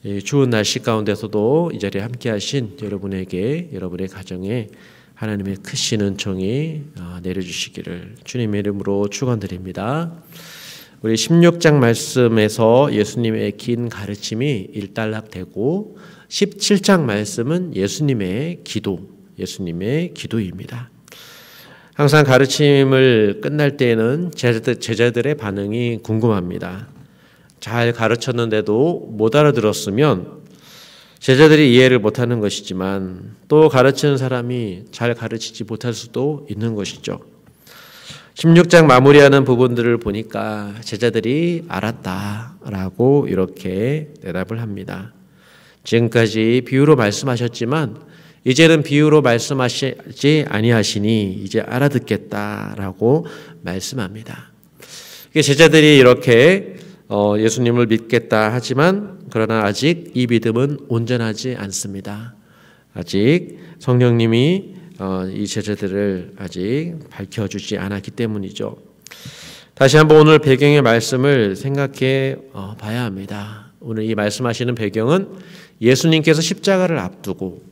이 추운 날씨 가운데서도 이 자리에 함께 하신 여러분에게 여러분의 가정에 하나님의 크신 은총이 내려주시기를 주님의 이름으로 축원드립니다. 우리 16장 말씀에서 예수님의 긴 가르침이 일단락되고 17장 말씀은 예수님의 기도입니다. 항상 가르침을 끝날 때에는 제자들의 반응이 궁금합니다. 잘 가르쳤는데도 못 알아들었으면 제자들이 이해를 못하는 것이지만 또 가르치는 사람이 잘 가르치지 못할 수도 있는 것이죠. 16장 마무리하는 부분들을 보니까 제자들이 알았다라고 이렇게 대답을 합니다. 지금까지 비유로 말씀하셨지만 이제는 비유로 말씀하시지 아니하시니 이제 알아듣겠다라고 말씀합니다. 제자들이 이렇게 예수님을 믿겠다 하지만 그러나 아직 이 믿음은 온전하지 않습니다. 아직 성령님이 이 제자들을 아직 밝혀주지 않았기 때문이죠. 다시 한번 오늘 배경의 말씀을 생각해 봐야 합니다. 오늘 이 말씀하시는 배경은 예수님께서 십자가를 앞두고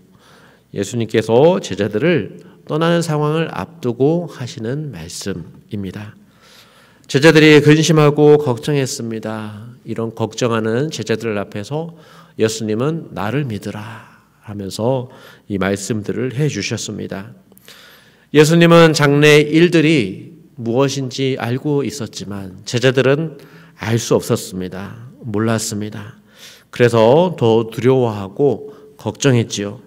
예수님께서 제자들을 떠나는 상황을 앞두고 하시는 말씀입니다. 제자들이 근심하고 걱정했습니다. 이런 걱정하는 제자들 앞에서 예수님은 나를 믿으라 하면서 이 말씀들을 해주셨습니다. 예수님은 장래 일들이 무엇인지 알고 있었지만 제자들은 알 수 없었습니다. 몰랐습니다. 그래서 더 두려워하고 걱정했지요.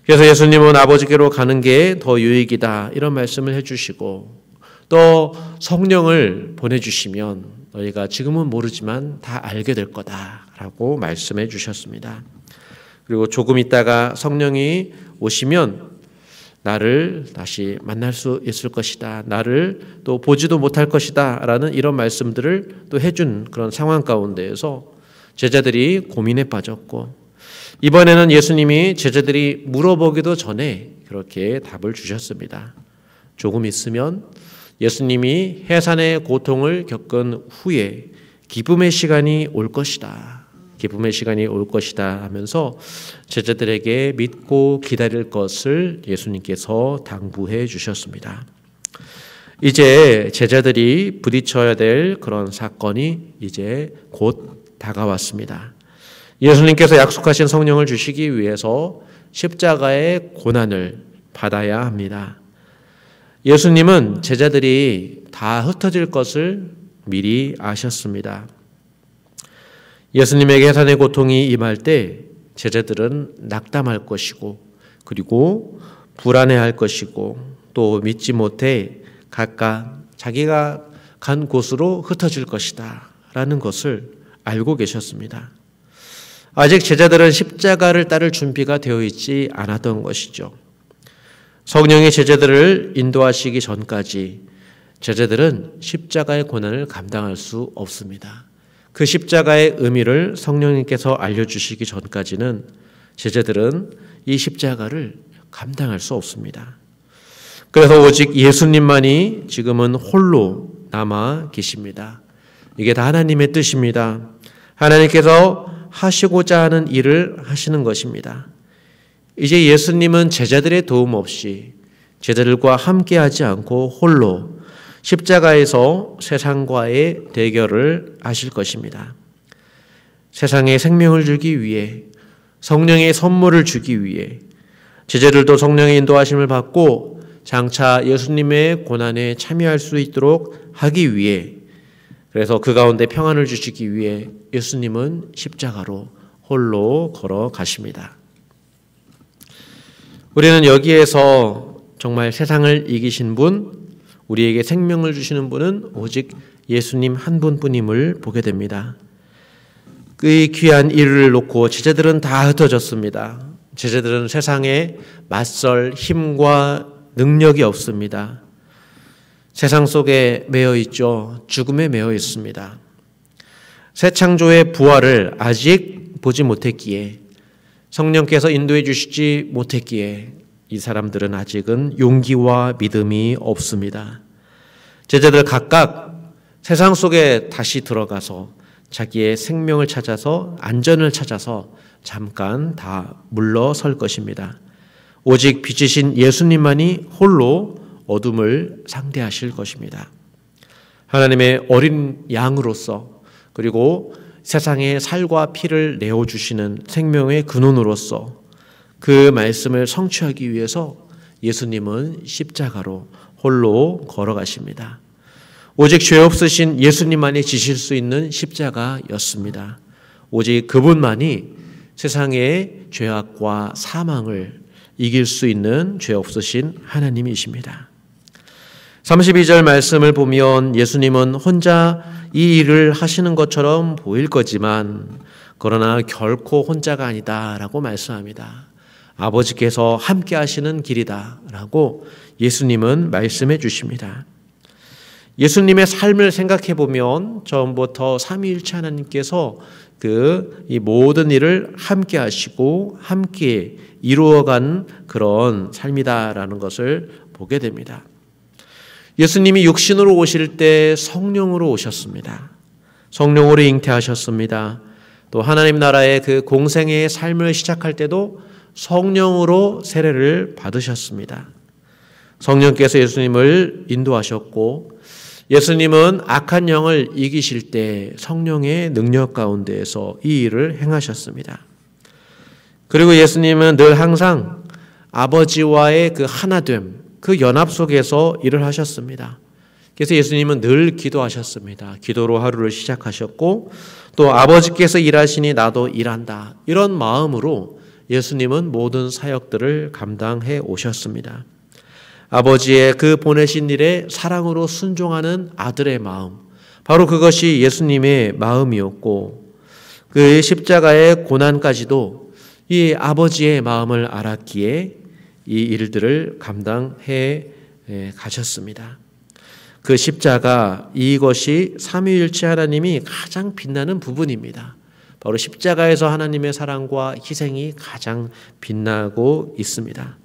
그래서 예수님은 아버지께로 가는 게 더 유익이다 이런 말씀을 해주시고 또 성령을 보내주시면 너희가 지금은 모르지만 다 알게 될 거다라고 말씀해 주셨습니다. 그리고 조금 있다가 성령이 오시면 나를 다시 만날 수 있을 것이다. 나를 또 보지도 못할 것이다 라는 이런 말씀들을 또 해준 그런 상황 가운데에서 제자들이 고민에 빠졌고 이번에는 예수님이 제자들이 물어보기도 전에 그렇게 답을 주셨습니다. 조금 있으면 예수님이 해산의 고통을 겪은 후에 기쁨의 시간이 올 것이다. 기쁨의 시간이 올 것이다 하면서 제자들에게 믿고 기다릴 것을 예수님께서 당부해 주셨습니다. 이제 제자들이 부딪혀야 될 그런 사건이 이제 곧 다가왔습니다. 예수님께서 약속하신 성령을 주시기 위해서 십자가의 고난을 받아야 합니다. 예수님은 제자들이 다 흩어질 것을 미리 아셨습니다. 예수님에게 해산의 고통이 임할 때 제자들은 낙담할 것이고 그리고 불안해할 것이고 또 믿지 못해 각각 자기가 간 곳으로 흩어질 것이다 라는 것을 알고 계셨습니다. 아직 제자들은 십자가를 따를 준비가 되어 있지 않았던 것이죠. 성령이 제자들을 인도하시기 전까지 제자들은 십자가의 고난을 감당할 수 없습니다. 그 십자가의 의미를 성령님께서 알려주시기 전까지는 제자들은 이 십자가를 감당할 수 없습니다. 그래서 오직 예수님만이 지금은 홀로 남아 계십니다. 이게 다 하나님의 뜻입니다. 하나님께서 하시고자 하는 일을 하시는 것입니다. 이제 예수님은 제자들의 도움 없이 제자들과 함께하지 않고 홀로 십자가에서 세상과의 대결을 하실 것입니다. 세상에 생명을 주기 위해 성령의 선물을 주기 위해 제자들도 성령의 인도하심을 받고 장차 예수님의 고난에 참여할 수 있도록 하기 위해 그래서 그 가운데 평안을 주시기 위해 예수님은 십자가로 홀로 걸어가십니다. 우리는 여기에서 정말 세상을 이기신 분, 우리에게 생명을 주시는 분은 오직 예수님 한 분뿐임을 보게 됩니다. 그 귀한 일을 놓고 제자들은 다 흩어졌습니다. 제자들은 세상에 맞설 힘과 능력이 없습니다. 세상 속에 매여 있죠. 죽음에 매여 있습니다. 새 창조의 부활을 아직 보지 못했기에 성령께서 인도해 주시지 못했기에 이 사람들은 아직은 용기와 믿음이 없습니다. 제자들 각각 세상 속에 다시 들어가서 자기의 생명을 찾아서 안전을 찾아서 잠깐 다 물러설 것입니다. 오직 빛이신 예수님만이 홀로 어둠을 상대하실 것입니다. 하나님의 어린 양으로서 그리고 세상에 살과 피를 내어주시는 생명의 근원으로서 그 말씀을 성취하기 위해서 예수님은 십자가로 홀로 걸어가십니다. 오직 죄 없으신 예수님만이 지실 수 있는 십자가였습니다. 오직 그분만이 세상의 죄악과 사망을 이길 수 있는 죄 없으신 하나님이십니다. 32절 말씀을 보면 예수님은 혼자 이 일을 하시는 것처럼 보일 거지만 그러나 결코 혼자가 아니다라고 말씀합니다. 아버지께서 함께 하시는 길이다라고 예수님은 말씀해 주십니다. 예수님의 삶을 생각해 보면 처음부터 삼위일체 하나님께서 이 모든 일을 함께 하시고 함께 이루어간 그런 삶이다라는 것을 보게 됩니다. 예수님이 육신으로 오실 때 성령으로 오셨습니다. 성령으로 잉태하셨습니다. 또 하나님 나라의 그 공생애의 삶을 시작할 때도 성령으로 세례를 받으셨습니다. 성령께서 예수님을 인도하셨고 예수님은 악한 영을 이기실 때 성령의 능력 가운데에서 이 일을 행하셨습니다. 그리고 예수님은 늘 항상 아버지와의 그 하나됨, 그 연합 속에서 일을 하셨습니다. 그래서 예수님은 늘 기도하셨습니다. 기도로 하루를 시작하셨고 또 아버지께서 일하시니 나도 일한다. 이런 마음으로 예수님은 모든 사역들을 감당해 오셨습니다. 아버지의 그 보내신 일에 사랑으로 순종하는 아들의 마음, 바로 그것이 예수님의 마음이었고 그 십자가의 고난까지도 이 아버지의 마음을 알았기에 이 일들을 감당해 가셨습니다. 그 십자가, 이것이 삼위일체 하나님이 가장 빛나는 부분입니다. 바로 십자가에서 하나님의 사랑과 희생이 가장 빛나고 있습니다.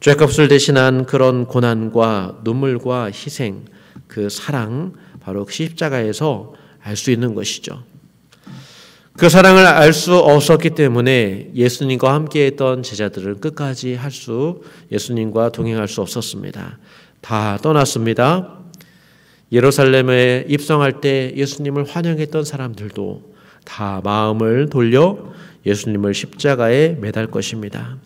죄값을 대신한 그런 고난과 눈물과 희생, 그 사랑, 바로 십자가에서 알 수 있는 것이죠. 그 사랑을 알 수 없었기 때문에 예수님과 함께했던 제자들은 끝까지 예수님과 동행할 수 없었습니다. 다 떠났습니다. 예루살렘에 입성할 때 예수님을 환영했던 사람들도 다 마음을 돌려 예수님을 십자가에 매달 것입니다.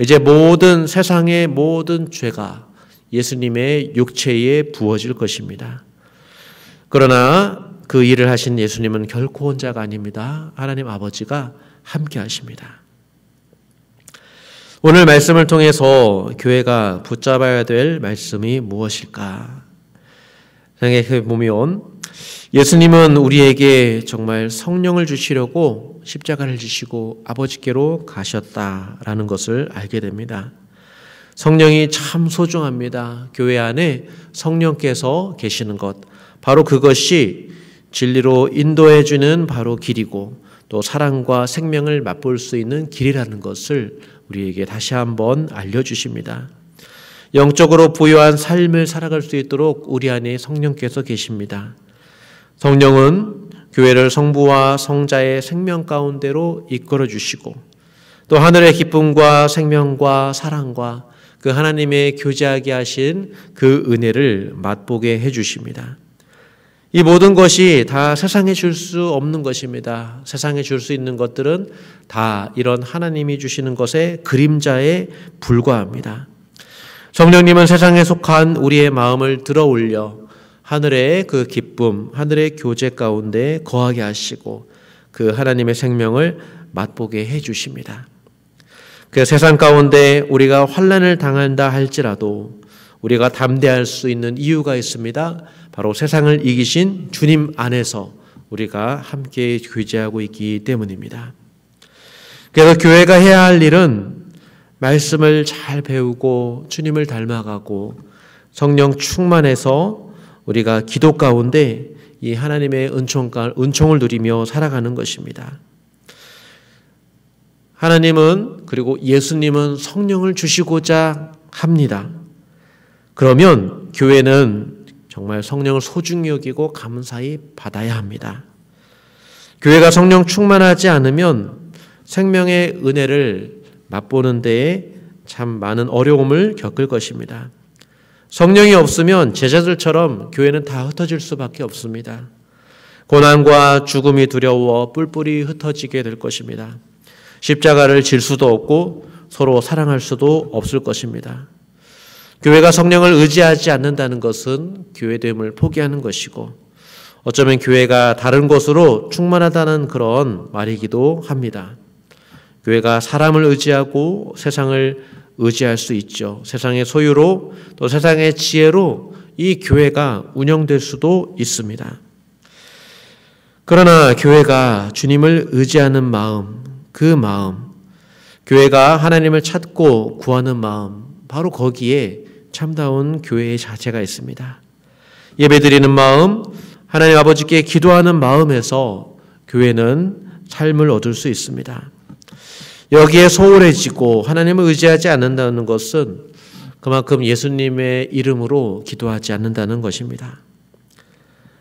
이제 모든 세상의 모든 죄가 예수님의 육체에 부어질 것입니다. 그러나 그 일을 하신 예수님은 결코 혼자가 아닙니다. 하나님 아버지가 함께 하십니다. 오늘 말씀을 통해서 교회가 붙잡아야 될 말씀이 무엇일까 생각해 보면 예수님은 우리에게 정말 성령을 주시려고 십자가를 지시고 아버지께로 가셨다라는 것을 알게 됩니다. 성령이 참 소중합니다. 교회 안에 성령께서 계시는 것, 바로 그것이 진리로 인도해 주는 바로 길이고 또 사랑과 생명을 맛볼 수 있는 길이라는 것을 우리에게 다시 한번 알려주십니다. 영적으로 부유한 삶을 살아갈 수 있도록 우리 안에 성령께서 계십니다. 성령은 교회를 성부와 성자의 생명 가운데로 이끌어 주시고 또 하늘의 기쁨과 생명과 사랑과 그 하나님의 교제하게 하신 그 은혜를 맛보게 해 주십니다. 이 모든 것이 다 세상에 줄 수 없는 것입니다. 세상에 줄 수 있는 것들은 다 이런 하나님이 주시는 것의 그림자에 불과합니다. 성령님은 세상에 속한 우리의 마음을 들어 올려 하늘의 그 기쁨, 하늘의 교제 가운데 거하게 하시고 그 하나님의 생명을 맛보게 해 주십니다. 그 세상 가운데 우리가 환난을 당한다 할지라도 우리가 담대할 수 있는 이유가 있습니다. 바로 세상을 이기신 주님 안에서 우리가 함께 교제하고 있기 때문입니다. 그래서 교회가 해야 할 일은 말씀을 잘 배우고 주님을 닮아가고 성령 충만해서 우리가 기도 가운데 이 하나님의 은총을 누리며 살아가는 것입니다. 하나님은 그리고 예수님은 성령을 주시고자 합니다. 그러면 교회는 정말 성령을 소중히 여기고 감사히 받아야 합니다. 교회가 성령 충만하지 않으면 생명의 은혜를 맛보는 데에 참 많은 어려움을 겪을 것입니다. 성령이 없으면 제자들처럼 교회는 다 흩어질 수밖에 없습니다. 고난과 죽음이 두려워 뿔뿔이 흩어지게 될 것입니다. 십자가를 질 수도 없고 서로 사랑할 수도 없을 것입니다. 교회가 성령을 의지하지 않는다는 것은 교회됨을 포기하는 것이고 어쩌면 교회가 다른 것으로 충만하다는 그런 말이기도 합니다. 교회가 사람을 의지하고 세상을 의지할 수 있죠. 세상의 소유로 또 세상의 지혜로 이 교회가 운영될 수도 있습니다. 그러나 교회가 주님을 의지하는 마음, 그 마음, 교회가 하나님을 찾고 구하는 마음, 바로 거기에 참다운 교회의 자세가 있습니다. 예배드리는 마음, 하나님 아버지께 기도하는 마음에서 교회는 삶을 얻을 수 있습니다. 여기에 소홀해지고 하나님을 의지하지 않는다는 것은 그만큼 예수님의 이름으로 기도하지 않는다는 것입니다.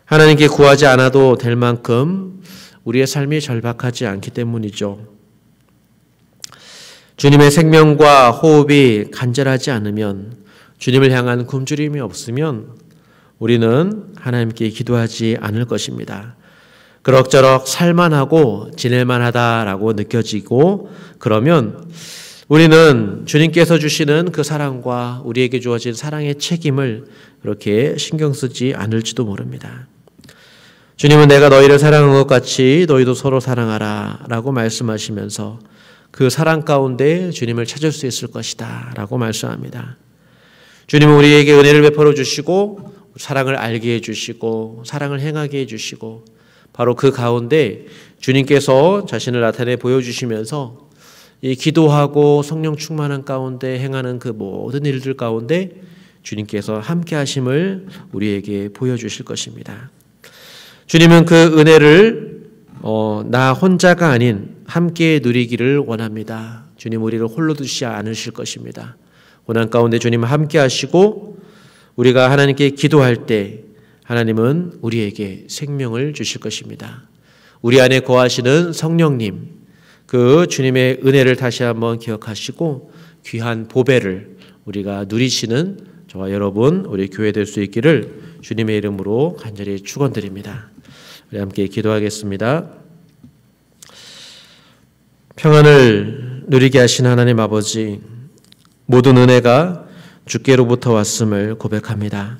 하나님께 구하지 않아도 될 만큼 우리의 삶이 절박하지 않기 때문이죠. 주님의 생명과 호흡이 간절하지 않으면, 주님을 향한 굶주림이 없으면 우리는 하나님께 기도하지 않을 것입니다. 그럭저럭 살만하고 지낼만하다라고 느껴지고 그러면 우리는 주님께서 주시는 그 사랑과 우리에게 주어진 사랑의 책임을 그렇게 신경 쓰지 않을지도 모릅니다. 주님은 내가 너희를 사랑한 것 같이 너희도 서로 사랑하라 라고 말씀하시면서 그 사랑 가운데 주님을 찾을 수 있을 것이다 라고 말씀합니다. 주님은 우리에게 은혜를 베풀어 주시고 사랑을 알게 해주시고 사랑을 행하게 해주시고 바로 그 가운데 주님께서 자신을 나타내 보여주시면서 이 기도하고 성령 충만한 가운데 행하는 그 모든 일들 가운데 주님께서 함께 하심을 우리에게 보여주실 것입니다. 주님은 그 은혜를 나 혼자가 아닌 함께 누리기를 원합니다. 주님 우리를 홀로 두시지 않으실 것입니다. 고난 가운데 주님은 함께 하시고 우리가 하나님께 기도할 때 하나님은 우리에게 생명을 주실 것입니다. 우리 안에 거하시는 성령님, 그 주님의 은혜를 다시 한번 기억하시고 귀한 보배를 우리가 누리시는 저와 여러분, 우리 교회 될 수 있기를 주님의 이름으로 간절히 축원드립니다. 우리 함께 기도하겠습니다. 평안을 누리게 하신 하나님 아버지, 모든 은혜가 주께로부터 왔음을 고백합니다.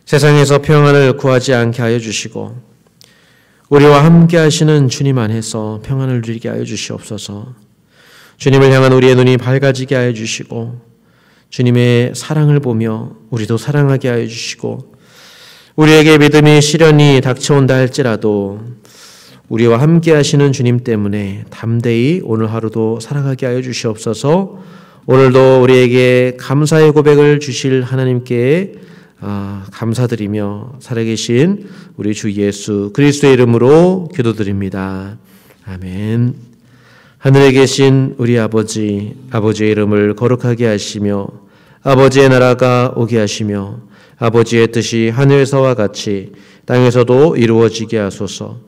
세상에서 평안을 구하지 않게 하여 주시고 우리와 함께 하시는 주님 안에서 평안을 누리게 하여 주시옵소서. 주님을 향한 우리의 눈이 밝아지게 하여 주시고 주님의 사랑을 보며 우리도 사랑하게 하여 주시고 우리에게 믿음이 시련이 닥쳐온다 할지라도 우리와 함께 하시는 주님 때문에 담대히 오늘 하루도 살아가게 하여 주시옵소서. 오늘도 우리에게 감사의 고백을 주실 하나님께 감사드리며 살아계신 우리 주 예수 그리스도의 이름으로 기도드립니다. 아멘. 하늘에 계신 우리 아버지, 아버지의 이름을 거룩하게 하시며 아버지의 나라가 오게 하시며 아버지의 뜻이 하늘에서와 같이 땅에서도 이루어지게 하소서.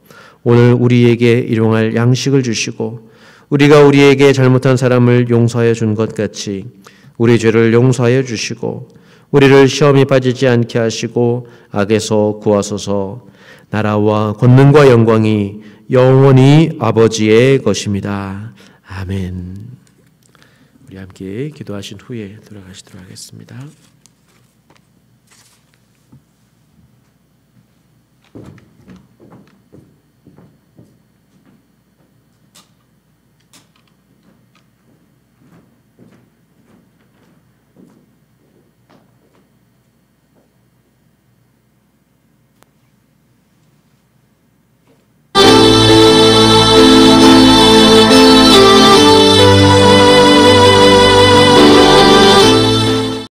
오늘 우리에게 일용할 양식을 주시고 우리가 우리에게 잘못한 사람을 용서하여 준 것 같이 우리 죄를 용서하여 주시고 우리를 시험에 빠지지 않게 하시고 악에서 구하소서. 나라와 권능과 영광이 영원히 아버지의 것입니다. 아멘. 우리 함께 기도하신 후에 돌아가시도록 하겠습니다.